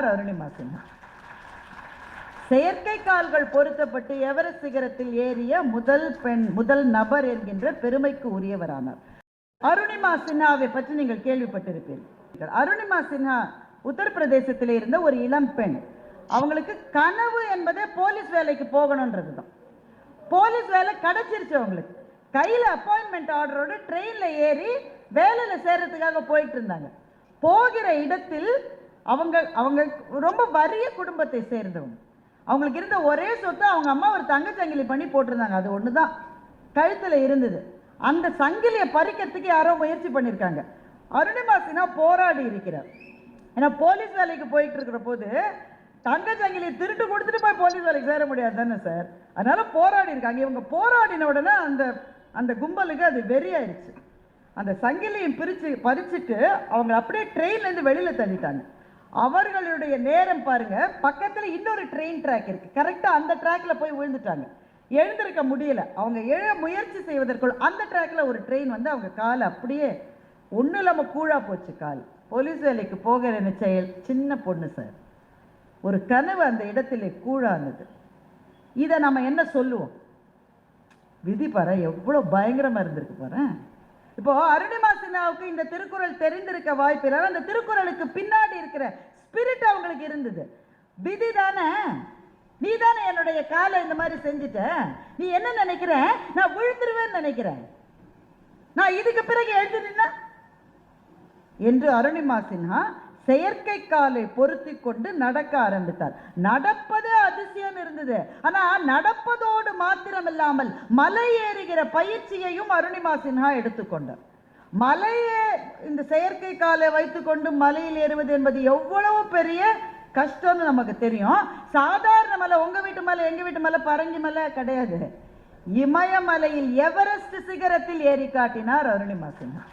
அருணிமா சின்ஹா செயற்கை கால்கள் பொருத்தப்பட்டு எவரெஸ்ட் சிகரத்தில் ஏறிய முதல் நபர் என்கின்ற பெருமைக்கு உரியவரானார். அருணிமா சின்ஹாவை பற்றி நீங்கள் கேள்விப்பட்டிருப்பீர்கள். அருணிமா சின்ஹா உத்தரப்பிரதேசத்தில் இருந்த ஒரு இளம் பெண். அவங்களுக்கு கனவு என்பதே போலீஸ் வேலைக்கு போகணும்ன்றதுதான். போலீஸ் வேலை கிடைச்சிருச்சு. அவங்களுக்கு கையில் அப்பாயின்மெண்ட் ஆர்டரோடு ட்ரெயினில் ஏறி வேலையில் சேர்றதுக்காக போயிட்டு இருந்தாங்க. போகிற இடத்தில் அவங்க ரொம்ப வறிய குடும்பத்தை சேர்ந்தவங்க. அவங்களுக்கு இருந்த ஒரே சொத்து அவங்க அம்மா ஒரு தங்கச்சங்கிலி பண்ணி போட்டிருந்தாங்க. அது ஒன்று தான் கழுத்தில் இருந்தது. அந்த சங்கிலியை பறிக்கிறதுக்கு யாரோ முயற்சி பண்ணியிருக்காங்க. அருணிமா சின்ஹா போராடி இருக்கிறார். ஏன்னா போலீஸ் வேலைக்கு போயிட்டு இருக்கிற போது தங்கச்சங்கிலியை திருட்டு கொடுத்துட்டு போய் போலீஸ் வேலைக்கு சேர முடியாது தானே சார். அதனால போராடி இருக்காங்க. இவங்க போராடின உடனே அந்த கும்பலுக்கு அது வெறியாயிருச்சு. அந்த சங்கிலியும் பறிச்சுட்டு அவங்க அப்படியே ட்ரெயின்லேருந்து வெளியில் தள்ளிட்டாங்க. அவர்களுடைய நேரம் பாருங்க, பக்கத்தில் இன்னொரு ட்ரெயின் ட்ராக் இருக்கு. கரெக்டாக அந்த ட்ராக்ல போய் விழுந்துட்டாங்க. எழுந்திருக்க முடியல. அவங்க எழ முயற்சி செய்வதற்குள் அந்த ட்ராக்ல ஒரு ட்ரெயின் வந்து அவங்க கால் அப்படியே ஒன்றும் இல்லாமல் கூழா போச்சு. கால் போலீஸ் வேலைக்கு போகிற செயல். சின்ன பொண்ணு சார், ஒரு கனவு அந்த இடத்துல கூழானது. இதை நம்ம என்ன சொல்லுவோம்? விதி பாரு எவ்வளோ பயங்கரமாக இருந்திருக்கு பாரு. இப்போ அருணிமா சின்ஹாவுக்கு இந்த திருக்குறள் தெரிந்திருக்க வாய்ப்பில்லை. அந்த திருக்குறளுக்கு பின்னாடி இருக்கிற ஸ்பிரிட் அவங்களுக்கு இருந்தது. விதி தானே, நீ தானே என்னுடைய காலை இந்த மாதிரி செஞ்சுட்ட, நீ என்ன நினைக்கிற, நான் விழுந்துருவேன்னு நினைக்கிறேன், நான் இதுக்கு பிறகு எழுதுனா என்று அருணிமா சின்ஹா செயற்கை காலை பொருத்தி கொண்டு நடக்க ஆரம்பித்தார். நடப்பதே அதிசயம் இருந்தது. ஆனா நடப்பதோடு மாத்திரம் இல்லாமல் மலை ஏறுகிற பயிற்சியையும் அருணிமா சின்ஹா எடுத்துக்கொண்டார். மலையே இந்த செயற்கை காலை வைத்துக்கொண்டு மலையில் ஏறுவது என்பது எவ்வளவு பெரிய கஷ்டம்னு நமக்கு தெரியும். சாதாரண மலை, உங்க வீட்டு மலை, எங்க வீட்டு மலை, பரங்கி மலை கிடையாது. இமயமலையில் எவரெஸ்ட் சிகரத்தில் ஏறி காட்டினார் அருணிமா சின்ஹா.